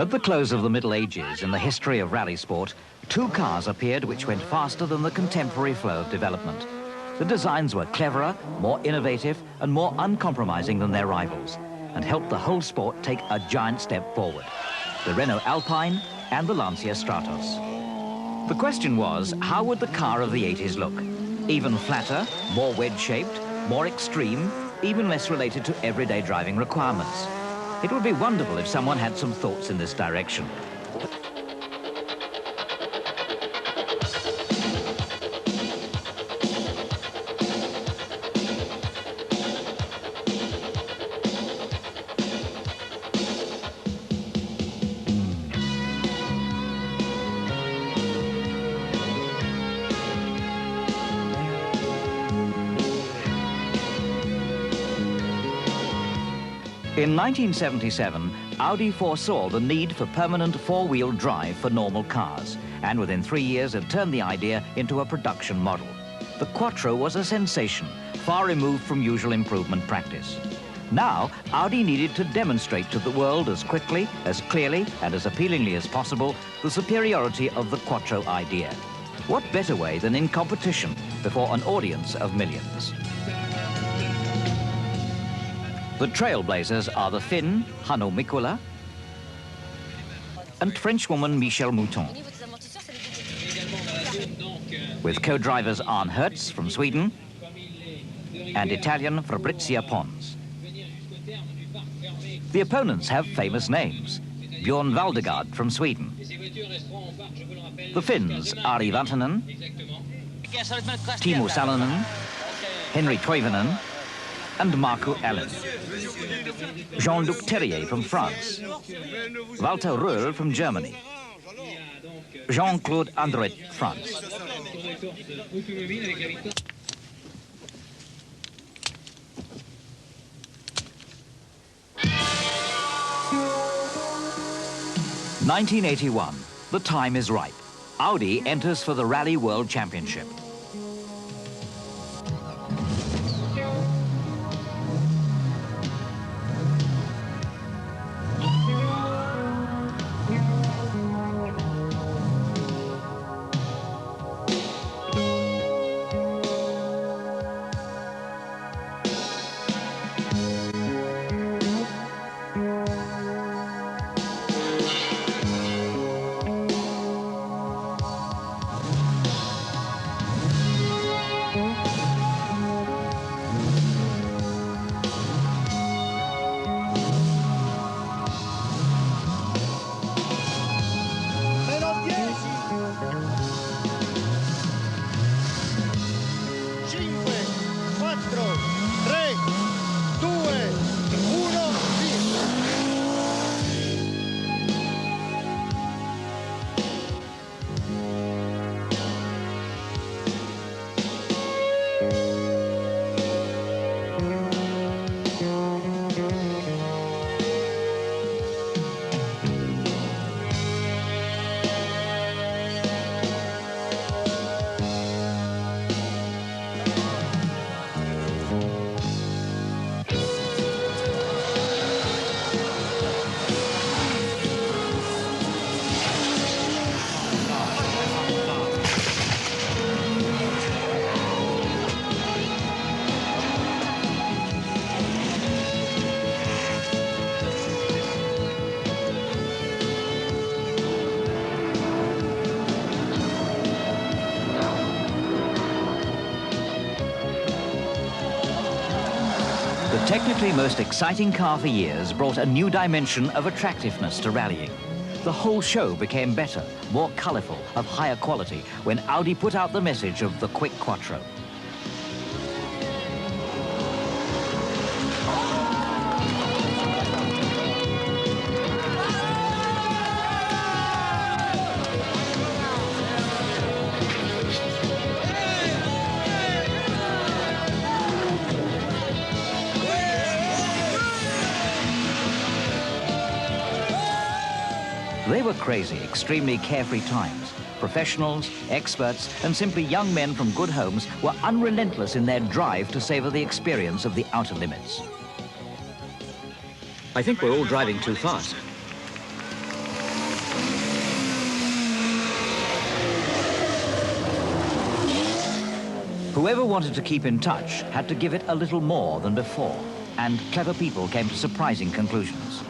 At the close of the Middle Ages, in the history of rally sport, two cars appeared which went faster than the contemporary flow of development. The designs were cleverer, more innovative, and more uncompromising than their rivals, and helped the whole sport take a giant step forward. The Renault Alpine and the Lancia Stratos. The question was, how would the car of the 80s look? Even flatter, more wedge-shaped, more extreme, even less related to everyday driving requirements. It would be wonderful if someone had some thoughts in this direction. In 1977, Audi foresaw the need for permanent four-wheel drive for normal cars, and within 3 years had turned the idea into a production model. The Quattro was a sensation, far removed from usual improvement practice. Now, Audi needed to demonstrate to the world as quickly, as clearly, and as appealingly as possible the superiority of the Quattro idea. What better way than in competition before an audience of millions? The trailblazers are the Finn, Hanno Mikkola, and Frenchwoman Michelle Mouton, with co-drivers Arne Hertz from Sweden and Italian Fabrizia Pons. The opponents have famous names: Björn Valdegard from Sweden, the Finns Ari Vatanen, Timo Salonen, Henri Toivonen, and Marco Allen. Jean-Luc Terrier from France, Walter Rohrl from Germany, Jean-Claude Andret, France. (1981). The time is ripe. Audi enters for the Rally World Championship. The technically most exciting car for years brought a new dimension of attractiveness to rallying. The whole show became better, more colourful, of higher quality when Audi put out the message of the quick Quattro. They were crazy, extremely carefree times. Professionals, experts, and simply young men from good homes were unrelentless in their drive to savor the experience of the outer limits. I think we're all driving too fast. Whoever wanted to keep in touch had to give it a little more than before, and clever people came to surprising conclusions.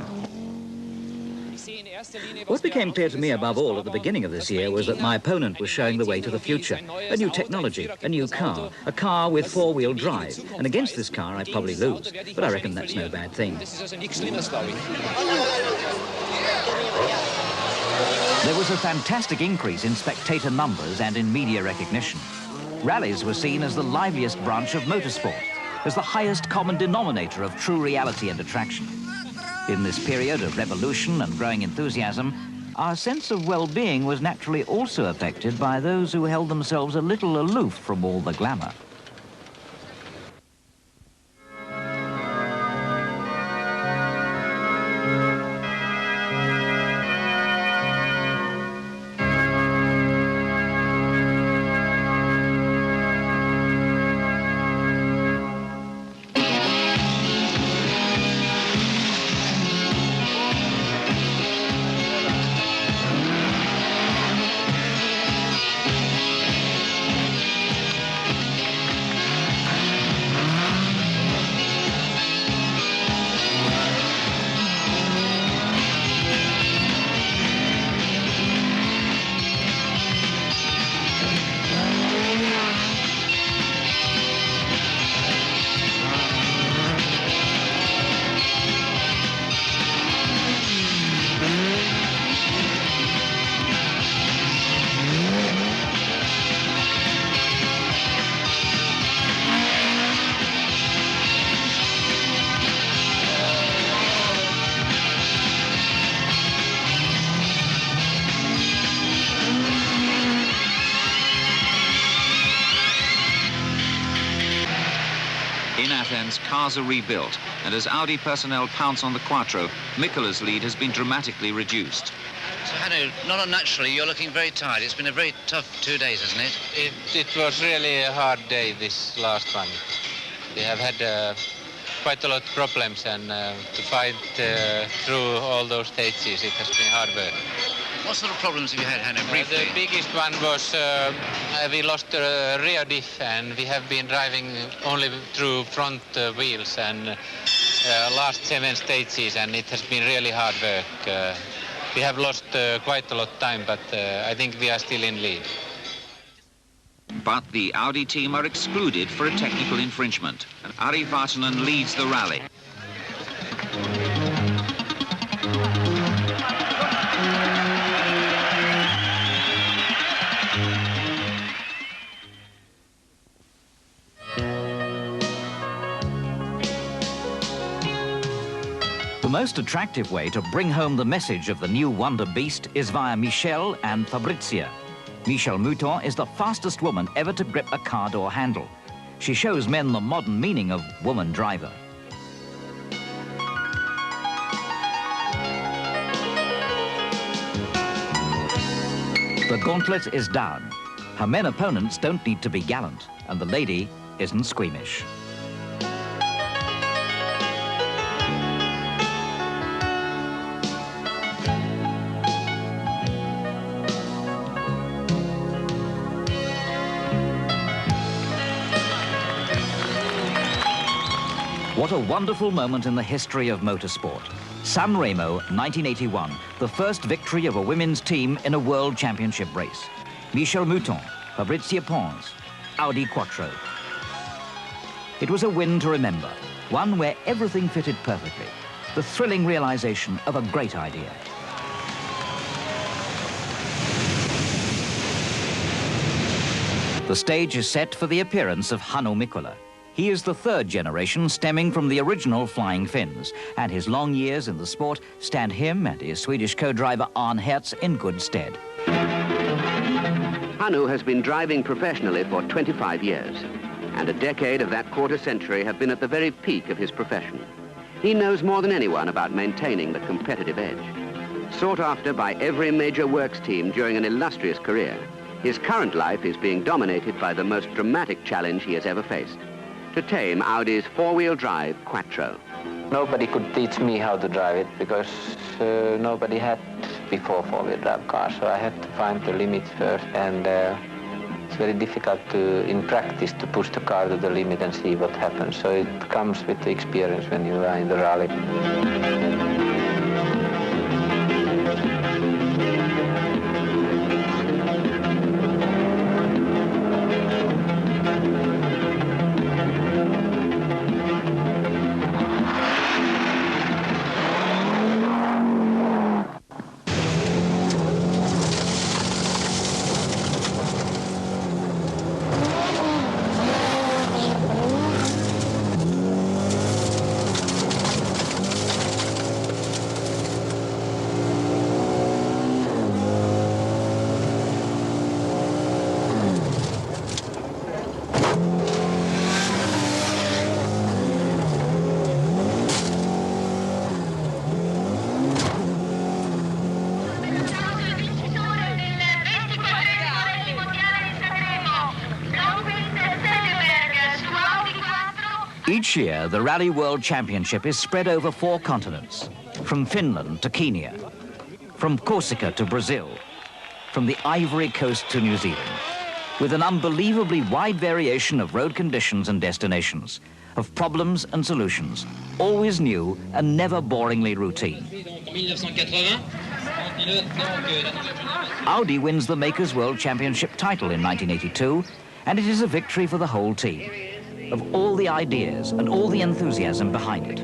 What became clear to me above all at the beginning of this year was that my opponent was showing the way to the future. A new technology, a new car, a car with four-wheel drive. And against this car, I'd probably lose. But I reckon that's no bad thing. There was a fantastic increase in spectator numbers and in media recognition. Rallies were seen as the liveliest branch of motorsport, as the highest common denominator of true reality and attraction. In this period of revolution and growing enthusiasm, our sense of well-being was naturally also affected by those who held themselves a little aloof from all the glamour. In Athens, cars are rebuilt, and as Audi personnel pounce on the Quattro, Mikkola's lead has been dramatically reduced. So, Hannu, not unnaturally, you're looking very tired. It's been a very tough 2 days, hasn't it? It was really a hard day, this last one. We have had quite a lot of problems, and to fight through all those stages, it has been hard work. What sort of problems have you had, Hannu, briefly? The biggest one was we lost the rear diff, and we have been driving only through front wheels, and last 7 stages, and it has been really hard work. We have lost quite a lot of time, but I think we are still in lead. But the Audi team are excluded for a technical infringement, and Ari Vatanen leads the rally. The most attractive way to bring home the message of the new Wonder Beast is via Michelle and Fabrizia. Michelle Mouton is the fastest woman ever to grip a car door handle. She shows men the modern meaning of woman driver. The gauntlet is down. Her men opponents don't need to be gallant, and the lady isn't squeamish. What a wonderful moment in the history of motorsport. San Remo, 1981, the first victory of a women's team in a world championship race. Michelle Mouton, Fabrizia Pons, Audi Quattro. It was a win to remember, one where everything fitted perfectly, the thrilling realization of a great idea. The stage is set for the appearance of Hannu Mikkola. He is the third generation stemming from the original Flying Finns, and his long years in the sport stand him and his Swedish co-driver Arne Hertz in good stead. Hannu has been driving professionally for 25 years, and a decade of that quarter century have been at the very peak of his profession. He knows more than anyone about maintaining the competitive edge. Sought after by every major works team during an illustrious career, his current life is being dominated by the most dramatic challenge he has ever faced: to tame Audi's four-wheel drive Quattro. Nobody could teach me how to drive it because nobody had before four-wheel drive cars, so I had to find the limits first, and It's very difficult in practice to push the car to the limit and see what happens. So it comes with the experience when you are in the rally. Each year, the Rally World Championship is spread over 4 continents, from Finland to Kenya, from Corsica to Brazil, from the Ivory Coast to New Zealand, with an unbelievably wide variation of road conditions and destinations, of problems and solutions, always new and never boringly routine. Audi wins the Makers World Championship title in 1982, and it is a victory for the whole team. Of all the ideas and all the enthusiasm behind it.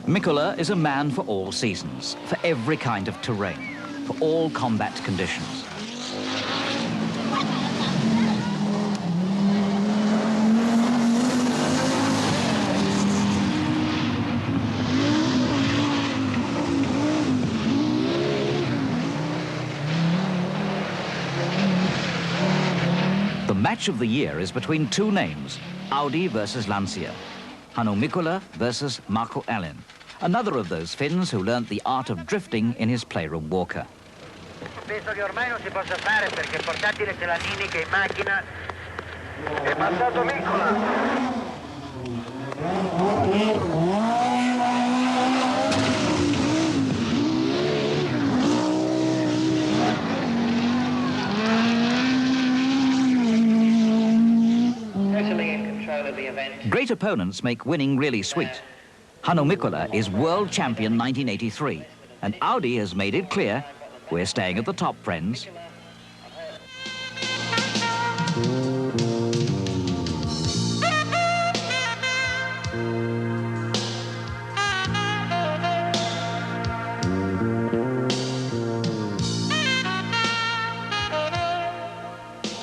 Mikkola is a man for all seasons, for every kind of terrain, for all combat conditions. The match of the year is between 2 names, Audi versus Lancia, Hannu Mikkola versus Marco Allen, another of those Finns who learnt the art of drifting in his playroom Walker. Penso che ormai non si possa fare perché il portatile c'è la Niniche in macchina. È passato Mikkola. Great opponents make winning really sweet. Hannu Mikkola is world champion 1983, and Audi has made it clear we're staying at the top, friends.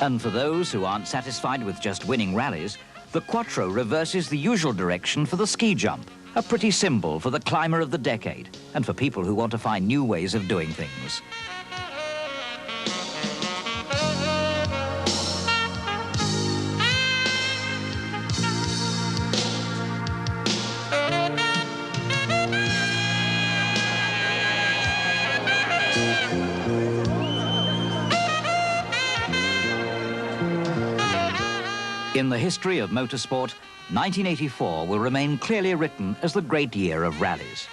And for those who aren't satisfied with just winning rallies, the Quattro reverses the usual direction for the ski jump, a pretty symbol for the climber of the decade and for people who want to find new ways of doing things. In the history of motorsport, 1984 will remain clearly written as the great year of rallies.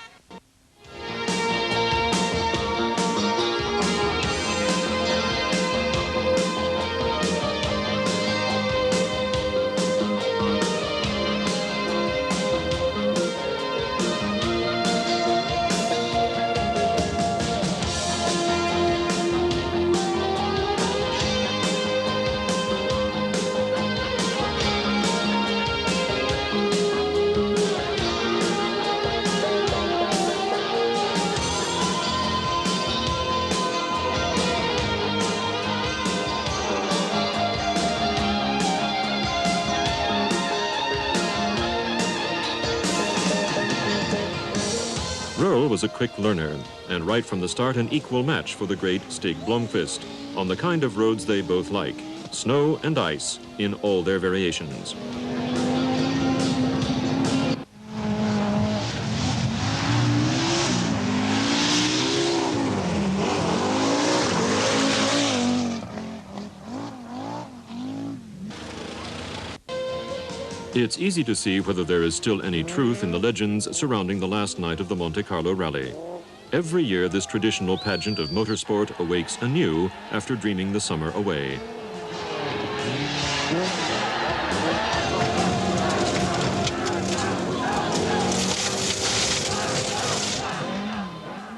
Rohrl was a quick learner, and right from the start an equal match for the great Stig Blomqvist on the kind of roads they both like, snow and ice in all their variations. It's easy to see whether there is still any truth in the legends surrounding the last night of the Monte Carlo Rally. Every year, this traditional pageant of motorsport awakes anew after dreaming the summer away.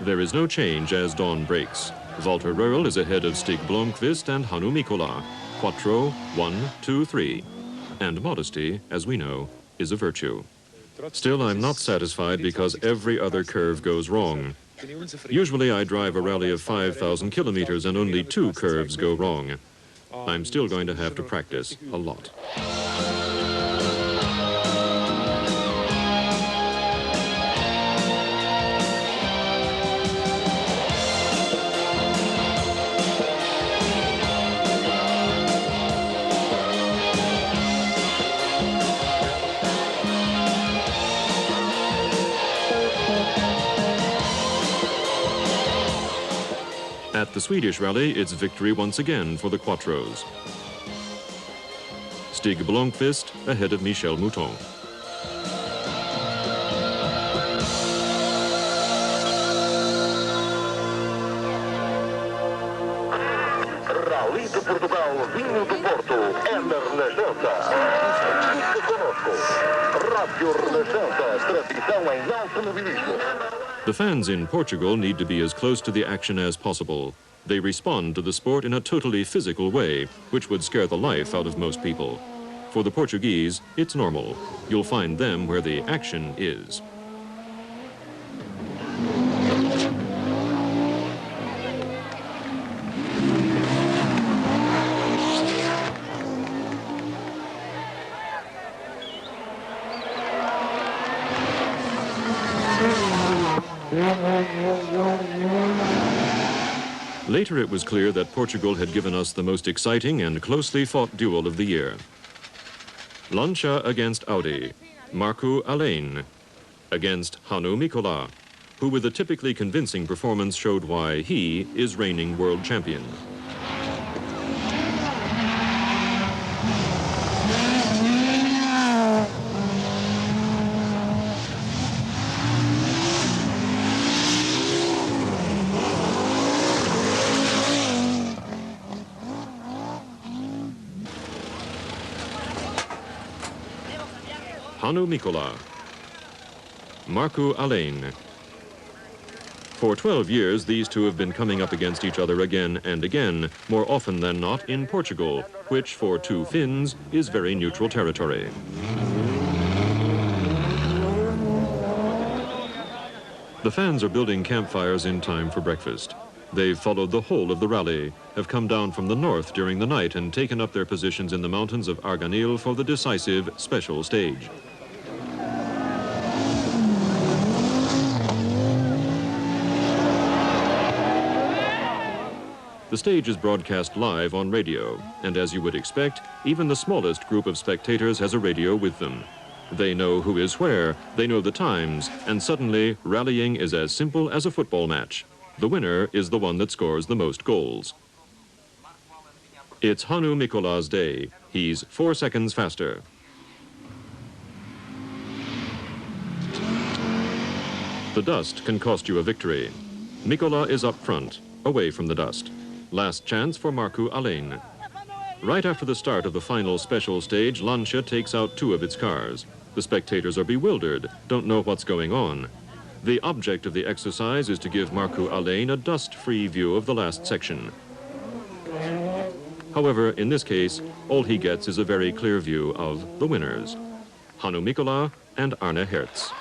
There is no change as dawn breaks. Walter Rohrl is ahead of Stig Blomqvist and Hannu Mikkola. Quattro, 1, 2, 3. And modesty, as we know, is a virtue. Still, I'm not satisfied because every other curve goes wrong. Usually I drive a rally of 5,000 kilometers and only 2 curves go wrong. I'm still going to have to practice a lot. At the Swedish rally, it's victory once again for the Quattros. Stig Blomqvist ahead of Michel Mouton. Rally de Portugal, vinho do Porto, Éder Renascença. Fique conosco. Rádio Renascença, tradição em automobilismo. The fans in Portugal need to be as close to the action as possible. They respond to the sport in a totally physical way, which would scare the life out of most people. For the Portuguese, it's normal. You'll find them where the action is. Later it was clear that Portugal had given us the most exciting and closely fought duel of the year. Lancia against Audi, Markku Alain against Hannu Mikkola, who with a typically convincing performance showed why he is reigning world champion. Hannu Mikkola, Markku Alain. For 12 years, these two have been coming up against each other again and again, more often than not in Portugal, which for two Finns is very neutral territory. The fans are building campfires in time for breakfast. They've followed the whole of the rally, have come down from the north during the night and taken up their positions in the mountains of Arganil for the decisive special stage. The stage is broadcast live on radio, and as you would expect, even the smallest group of spectators has a radio with them. They know who is where, they know the times, and suddenly rallying is as simple as a football match. The winner is the one that scores the most goals. It's Hannu Mikkola's day. He's 4 seconds faster. The dust can cost you a victory. Mikkola is up front, away from the dust. Last chance for Markku Alain. Right after the start of the final special stage, Lancia takes out 2 of its cars. The spectators are bewildered, don't know what's going on. The object of the exercise is to give Markku Alain a dust-free view of the last section. However, in this case, all he gets is a very clear view of the winners, Hannu Mikkola and Arne Hertz.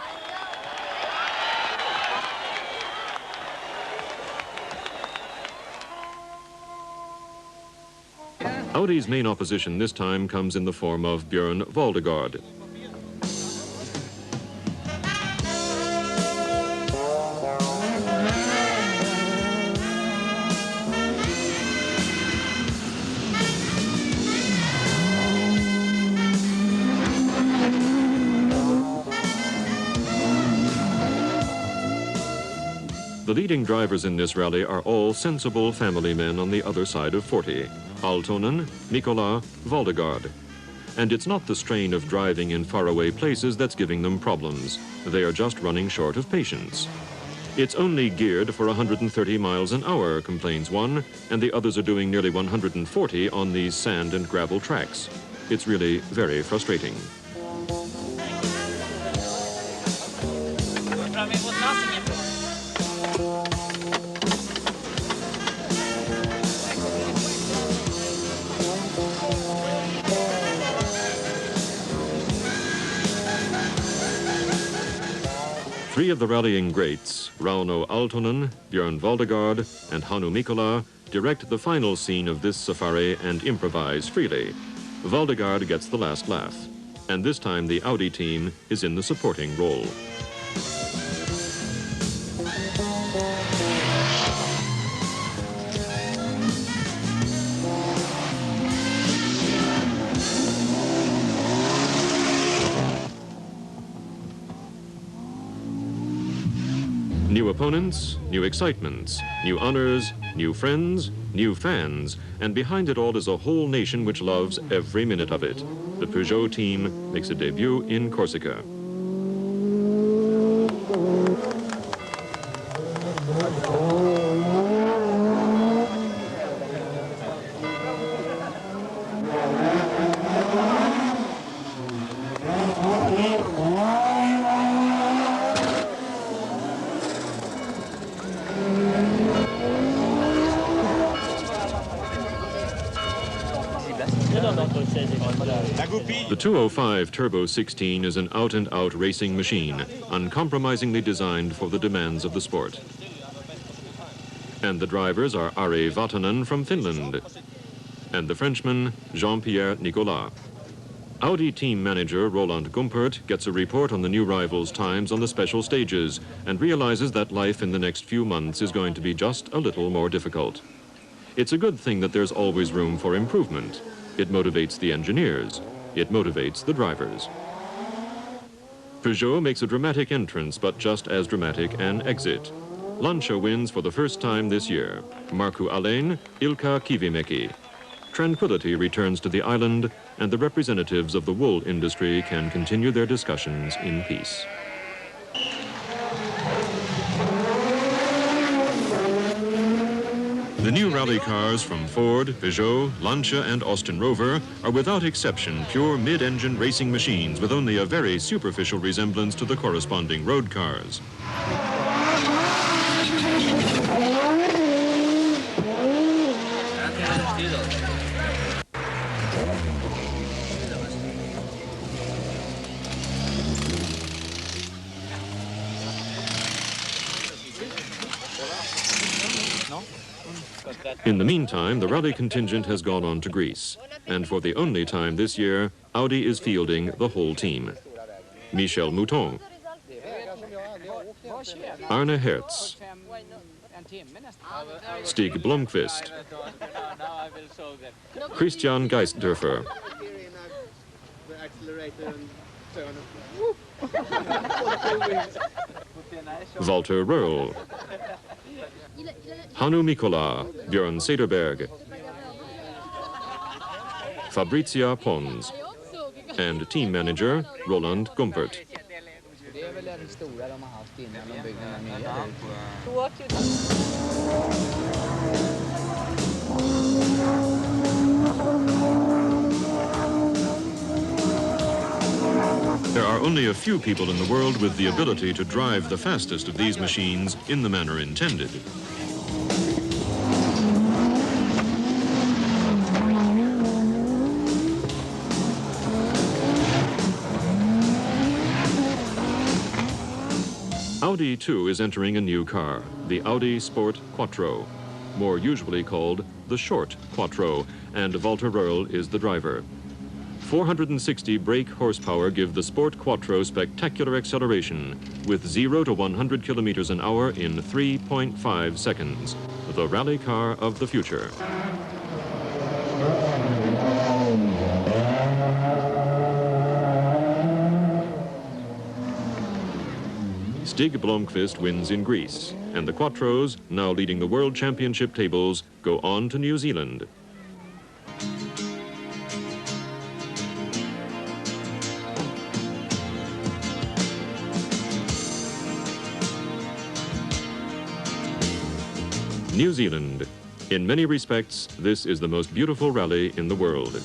Audi's main opposition this time comes in the form of Björn Waldegard. The leading drivers in this rally are all sensible family men on the other side of 40. Aaltonen, Mikola, Valdegaard. And it's not the strain of driving in faraway places that's giving them problems. They are just running short of patience. It's only geared for 130 miles an hour, complains one, and the others are doing nearly 140 on these sand and gravel tracks. It's really very frustrating. Three of the rallying greats, Rauno Aaltonen, Björn Valdegaard, and Hannu Mikola, direct the final scene of this safari and improvise freely. Valdegaard gets the last laugh, and this time the Audi team is in the supporting role. New opponents, new excitements, new honors, new friends, new fans, and behind it all is a whole nation which loves every minute of it. The Peugeot team makes a debut in Corsica. The 205 Turbo 16 is an out-and-out racing machine, uncompromisingly designed for the demands of the sport. And the drivers are Ari Vatanen from Finland, and the Frenchman, Jean-Pierre Nicolas. Audi team manager Roland Gumpert gets a report on the new rivals' times on the special stages and realizes that life in the next few months is going to be just a little more difficult. It's a good thing that there's always room for improvement. It motivates the engineers. It motivates the drivers. Peugeot makes a dramatic entrance, but just as dramatic an exit. Lancia wins for the first time this year. Markku Alén, Ilkka Kivimäki. Tranquility returns to the island, and the representatives of the wool industry can continue their discussions in peace. The new rally cars from Ford, Peugeot, Lancia, and Austin Rover are without exception pure mid-engine racing machines with only a very superficial resemblance to the corresponding road cars. In the meantime, the rally contingent has gone on to Greece, and for the only time this year, Audi is fielding the whole team. Michel Mouton, Arne Hertz, Stig Blomqvist, Christian Geistdörfer, Walter Rohrl, Hannu Mikola, Björn Sederberg, Fabrizia Pons, and team manager Roland Gumpert. There are only a few people in the world with the ability to drive the fastest of these machines in the manner intended. Audi, too, is entering a new car, the Audi Sport Quattro, more usually called the Short Quattro, and Walter Rohrl is the driver. 460 brake horsepower give the Sport Quattro spectacular acceleration, with 0 to 100 kilometers an hour in 3.5 seconds. The rally car of the future. Stig Blomqvist wins in Greece, and the Quattros, now leading the World Championship tables, go on to New Zealand. New Zealand. In many respects, this is the most beautiful rally in the world.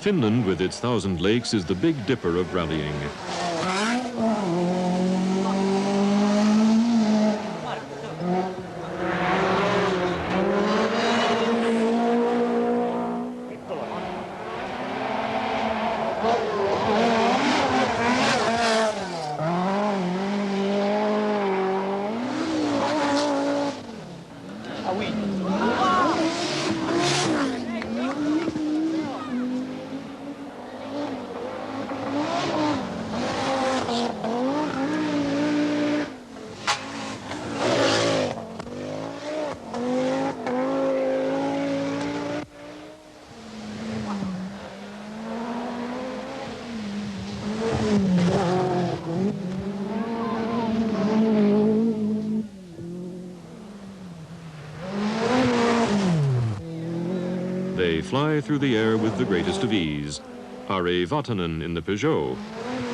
Finland, with its 1,000 lakes, is the Big Dipper of rallying. They fly through the air with the greatest of ease. Ari Vatanen in the Peugeot,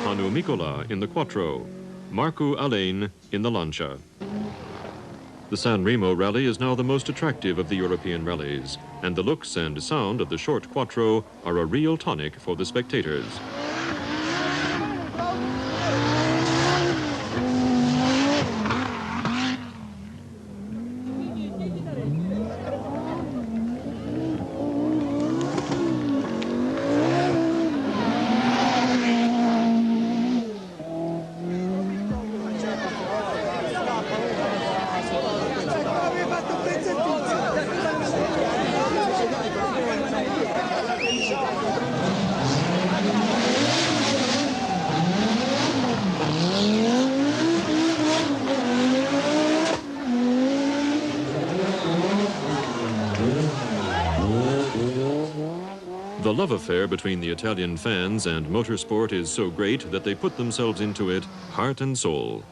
Hannu Mikkola in the Quattro, Markku Alain in the Lancia. The San Remo rally is now the most attractive of the European rallies, and the looks and sound of the short Quattro are a real tonic for the spectators. The love affair between the Italian fans and motorsport is so great that they put themselves into it heart and soul.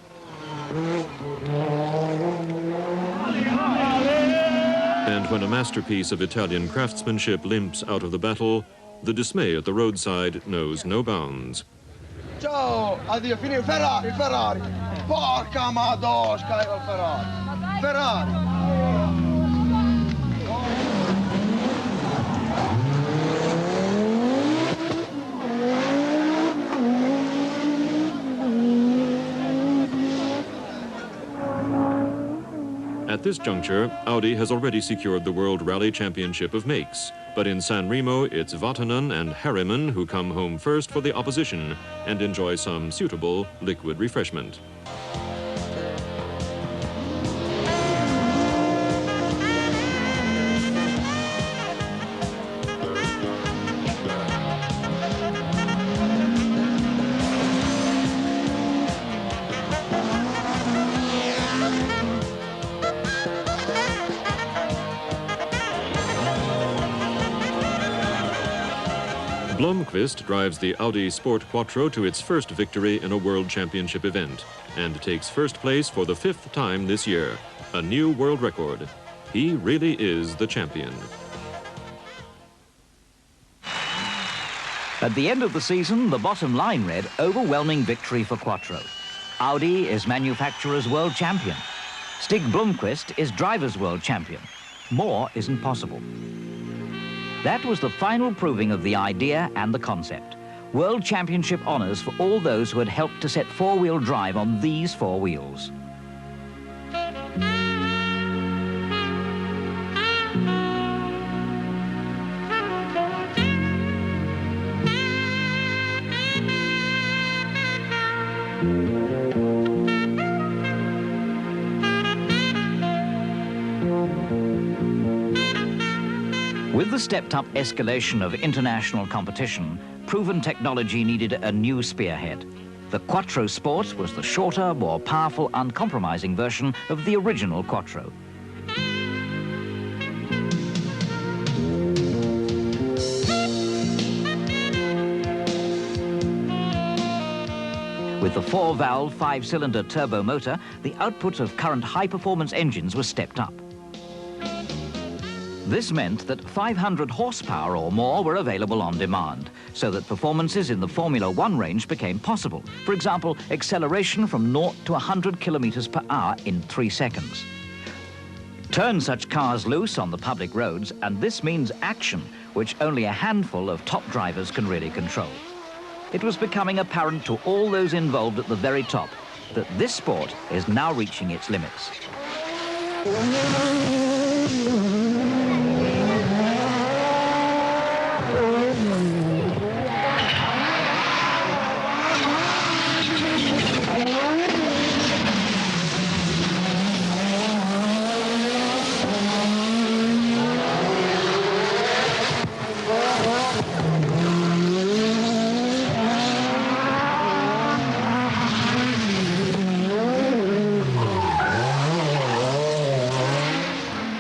And when a masterpiece of Italian craftsmanship limps out of the battle, the dismay at the roadside knows no bounds. Ciao, addio, finito, Ferrari, Ferrari. Porca madosca, Ferrari. Ferrari. this juncture, Audi has already secured the World Rally Championship of Makes. But in San Remo, it's Vatanen and Harriman who come home first for the opposition and enjoy some suitable liquid refreshment. Blomqvist drives the Audi Sport Quattro to its first victory in a World Championship event and takes first place for the 5th time this year, a new world record. He really is the champion. At the end of the season, the bottom line read, overwhelming victory for Quattro. Audi is manufacturer's world champion. Stig Blomqvist is driver's world champion. More isn't possible. That was the final proving of the idea and the concept. World Championship honours for all those who had helped to set four-wheel drive on these four wheels. With the stepped-up escalation of international competition, proven technology needed a new spearhead. The Quattro Sport was the shorter, more powerful, uncompromising version of the original Quattro. With the 4-valve, 5-cylinder turbo motor, the output of current high-performance engines was stepped up. This meant that 500 horsepower or more were available on demand, so that performances in the Formula One range became possible. For example, acceleration from 0 to 100 kilometers per hour in 3 seconds. Turn such cars loose on the public roads, and this means action, which only a handful of top drivers can really control. It was becoming apparent to all those involved at the very top that this sport is now reaching its limits.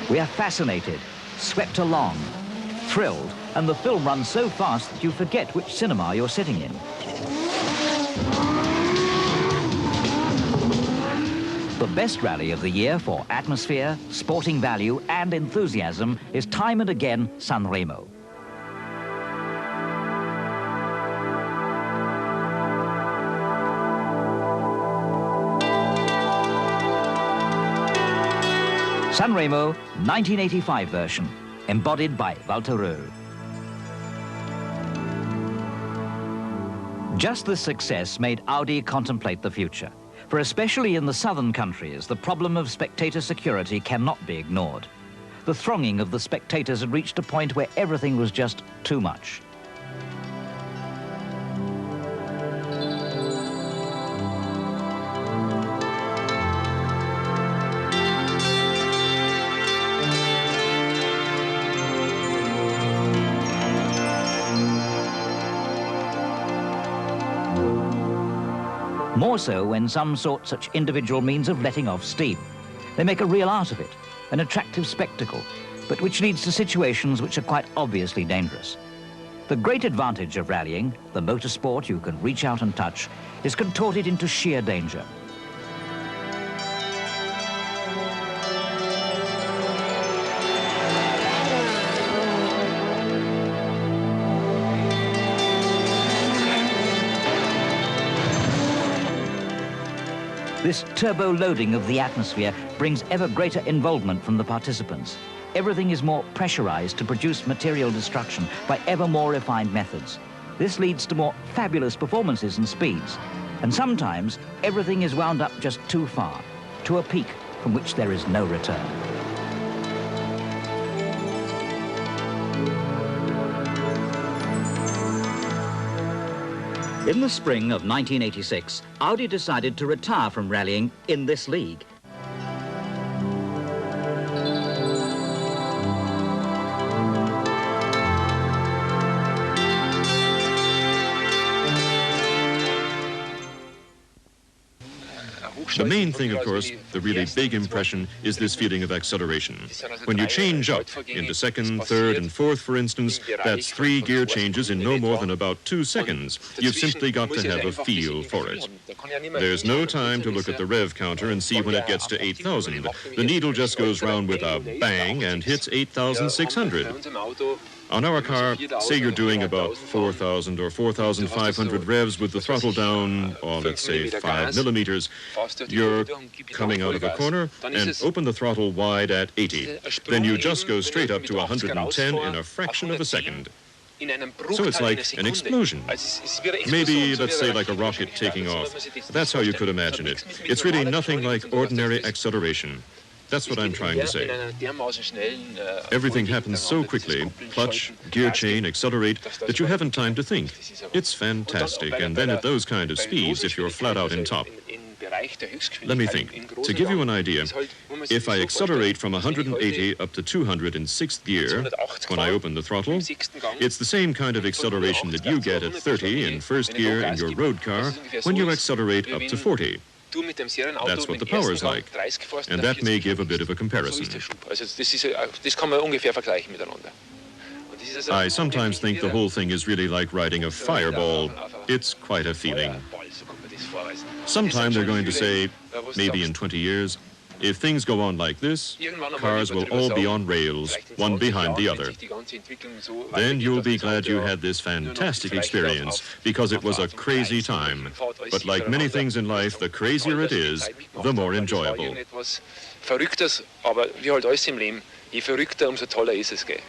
We are fascinated, swept along, thrilled, and the film runs so fast that you forget which cinema you're sitting in. The best rally of the year for atmosphere, sporting value, and enthusiasm is time and again San Remo. San Remo, 1985 version, embodied by Walter Rohrl. Just this success made Audi contemplate the future. For especially in the southern countries, the problem of spectator security cannot be ignored. The thronging of the spectators had reached a point where everything was just too much. More so when some sort such individual means of letting off steam. They make a real art of it, an attractive spectacle, but which leads to situations which are quite obviously dangerous. The great advantage of rallying, the motorsport you can reach out and touch, is contorted into sheer danger. This turbo loading of the atmosphere brings ever greater involvement from the participants. Everything is more pressurized to produce material destruction by ever more refined methods. This leads to more fabulous performances and speeds. And sometimes everything is wound up just too far, to a peak, from which there is no return. In the spring of 1986, Audi decided to retire from rallying in this league. The main thing, of course, the really big impression, is this feeling of acceleration. When you change up into second, third, and fourth, for instance, that's 3 gear changes in no more than about 2 seconds. You've simply got to have a feel for it. There's no time to look at the rev counter and see when it gets to 8,000. The needle just goes round with a bang and hits 8,600. On our car, say you're doing about 4,000 or 4,500 revs with the throttle down, or let's say 5 millimeters. You're coming out of a corner and open the throttle wide at 80. Then you just go straight up to 110 in a fraction of a second. So it's like an explosion. Maybe, let's say, like a rocket taking off. That's how you could imagine it. It's really nothing like ordinary acceleration. That's what I'm trying to say. Everything happens so quickly, clutch, gear chain, accelerate, that you haven't time to think. It's fantastic. And then at those kind of speeds, if you're flat out in top. Let me think. To give you an idea, if I accelerate from 180 up to 200 in 6th gear, when I open the throttle, it's the same kind of acceleration that you get at 30 in 1st gear in your road car when you accelerate up to 40. That's what the power's like, and that may give a bit of a comparison. I sometimes think the whole thing is really like riding a fireball. It's quite a feeling. Sometime they're going to say, maybe in 20 years, if things go on like this, cars will all be on rails, one behind the other. Then you'll be glad you had this fantastic experience, because it was a crazy time. But like many things in life, the crazier it is, the more enjoyable. Verrücktes, aber wie halt alles im Leben, je verrückter, umso toller ist es, gell?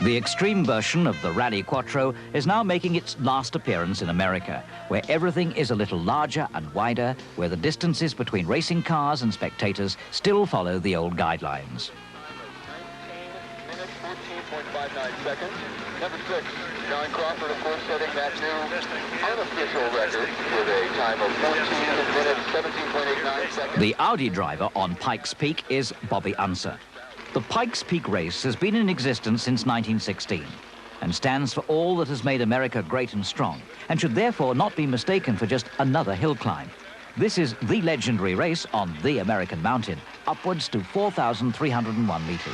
The extreme version of the Rally Quattro is now making its last appearance in America, where everything is a little larger and wider, where the distances between racing cars and spectators still follow the old guidelines. minutes, 14.59 seconds. Number 6, John Crawford, of course, setting that new unofficial record with a time of 14 minutes, 17.89 seconds. The Audi driver on Pikes Peak is Bobby Unser. The Pikes Peak race has been in existence since 1916 and stands for all that has made America great and strong, and should therefore not be mistaken for just another hill climb. This is the legendary race on the American mountain, upwards to 4,301 meters.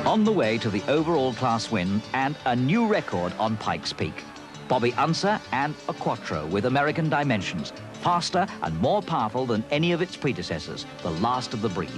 On the way to the overall class win and a new record on Pikes Peak. Bobby Unser and a Quattro with American dimensions, faster and more powerful than any of its predecessors, the last of the breed.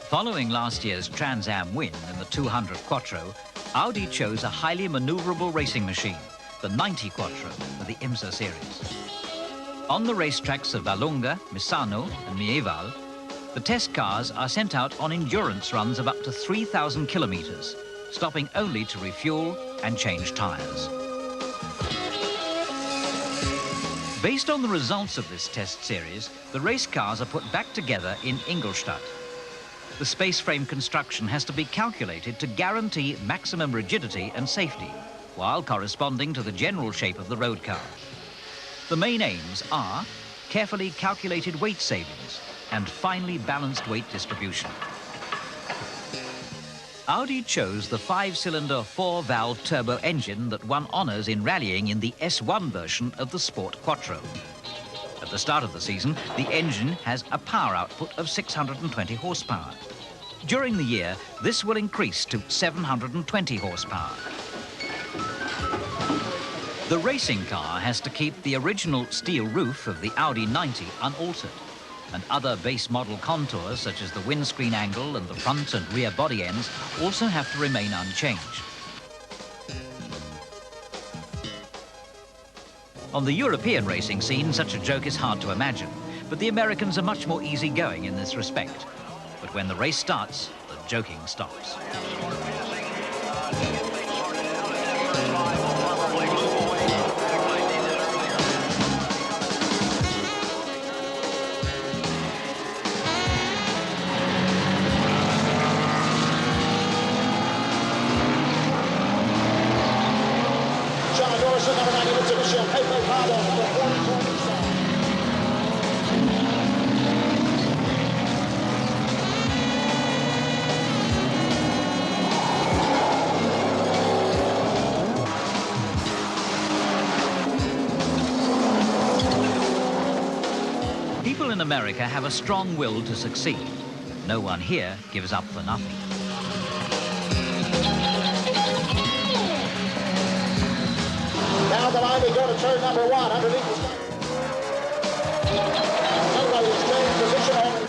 Following last year's Trans Am win in the 200 Quattro, Audi chose a highly maneuverable racing machine, the 90 Quattro of the IMSA series. On the racetracks of Vallonga, Misano and Mieval, the test cars are sent out on endurance runs of up to 3,000 kilometers, stopping only to refuel and change tires. Based on the results of this test series, the race cars are put back together in Ingolstadt. The space frame construction has to be calculated to guarantee maximum rigidity and safety, while corresponding to the general shape of the road car. The main aims are carefully calculated weight savings and finely balanced weight distribution. Audi chose the 5-cylinder 4-valve turbo engine that won honours in rallying in the S1 version of the Sport Quattro. At the start of the season, the engine has a power output of 620 horsepower. During the year, this will increase to 720 horsepower. The racing car has to keep the original steel roof of the Audi 90 unaltered, and other base model contours such as the windscreen angle and the front and rear body ends also have to remain unchanged. On the European racing scene, such a joke is hard to imagine, but the Americans are much more easygoing in this respect. But when the race starts, the joking stops. People in America have a strong will to succeed. No one here gives up for nothing. Down the line we go to turn number 1 underneath the... Everybody is staying in position on...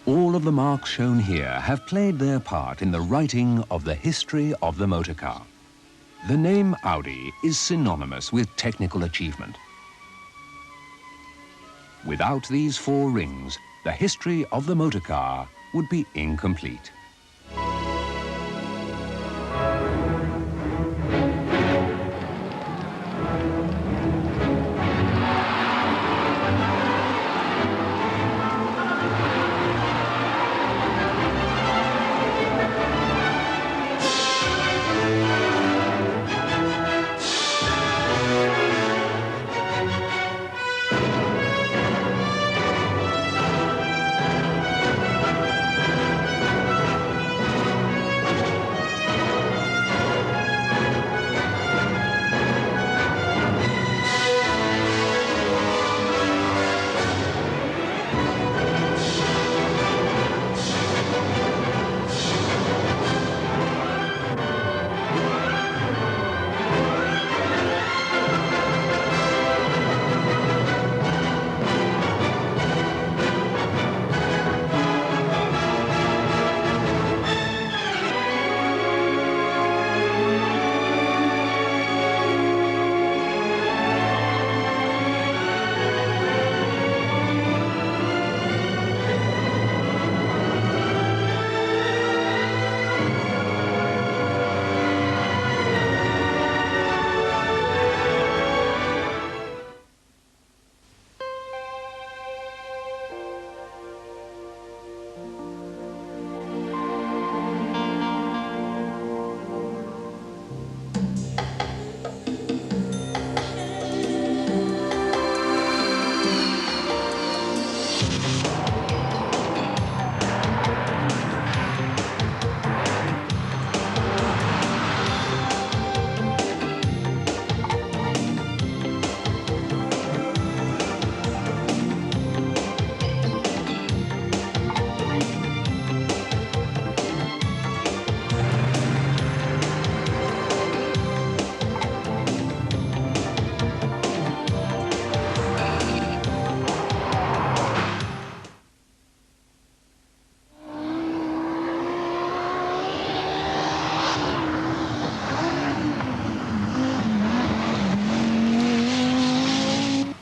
All of the marks shown here have played their part in the writing of the history of the motor car. The name Audi is synonymous with technical achievement. Without these 4 rings, the history of the motor car would be incomplete.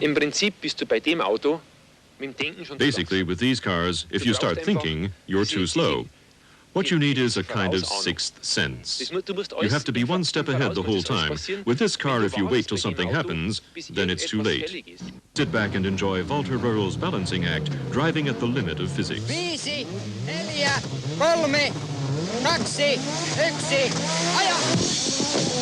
Im Prinzip bist du bei dem Auto mit dem Denken schon zu Basically, with these cars, if you start thinking, you're too slow. What you need is a kind of sixth sense. You have to be one step ahead the whole time. With this car, if you wait till something happens, then it's too late. Sit back and enjoy Walter Rohrl's balancing act, driving at the limit of physics. 5, 4, 3, 2, 1, aja!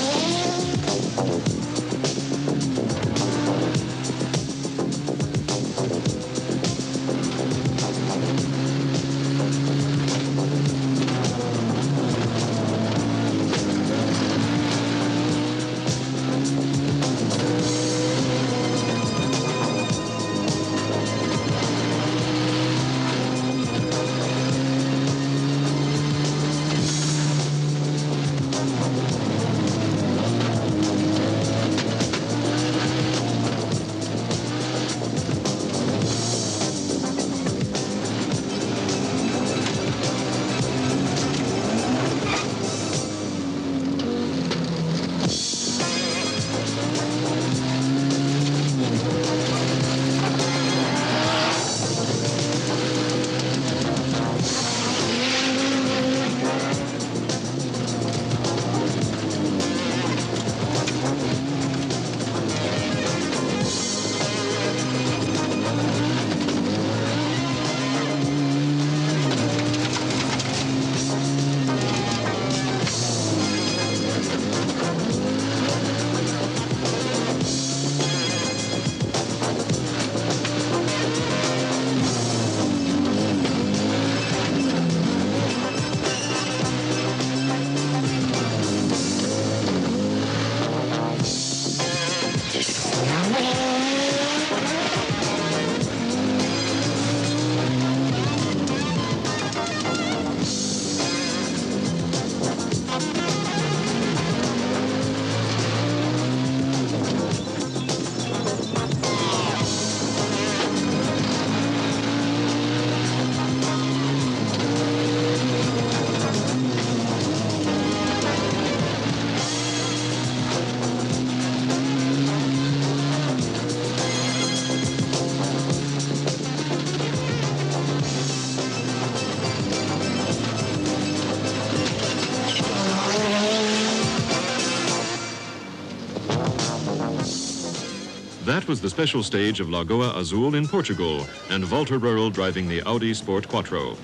That was the special stage of Lagoa Azul in Portugal, and Walter Rohrl driving the Audi Sport Quattro.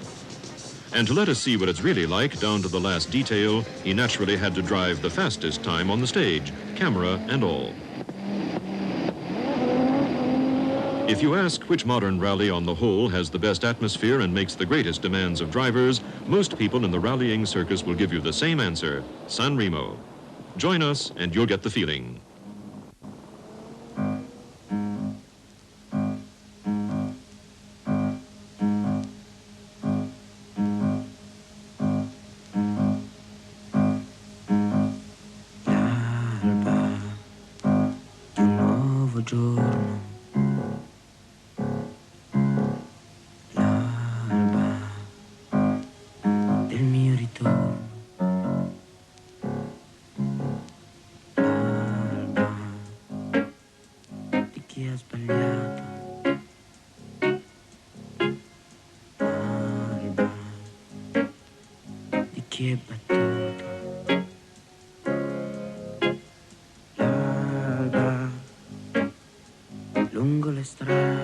And to let us see what it's really like down to the last detail, he naturally had to drive the fastest time on the stage, camera and all. If you ask which modern rally on the whole has the best atmosphere and makes the greatest demands of drivers, most people in the rallying circus will give you the same answer: San Remo. Join us and you'll get the feeling.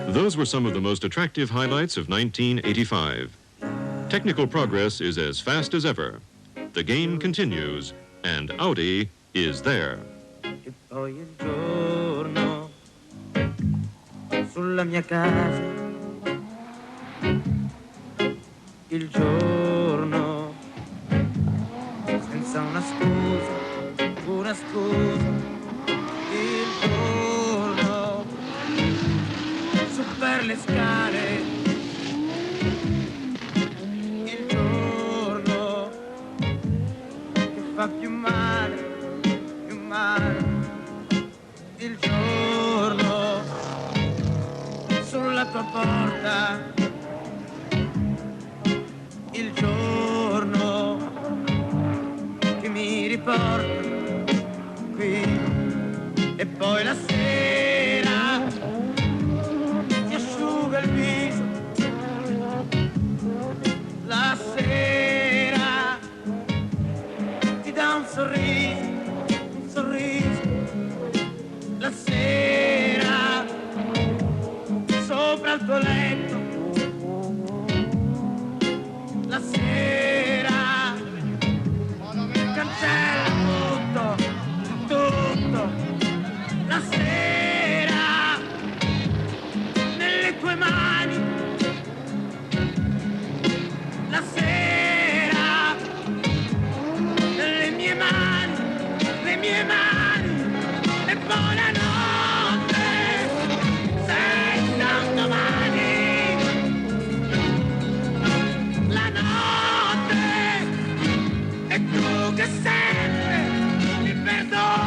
Those were some of the most attractive highlights of 1985. Technical progress is as fast as ever. The game continues, and Audi is there. E poi il giorno sulla mia casa, il giorno senza una scusa, il giorno su per le scale, il giorno che fa più male, il giorno sulla tua porta, il giorno che mi riporta qui, e poi la sera un sorriso, la sera sopra il tuo letto, la sera cancella tutto, la sera nelle tue mani, la sera nelle mie mani, le mie mani, e buonanotte senza un domani, la notte e tu che sempre mi perdoni.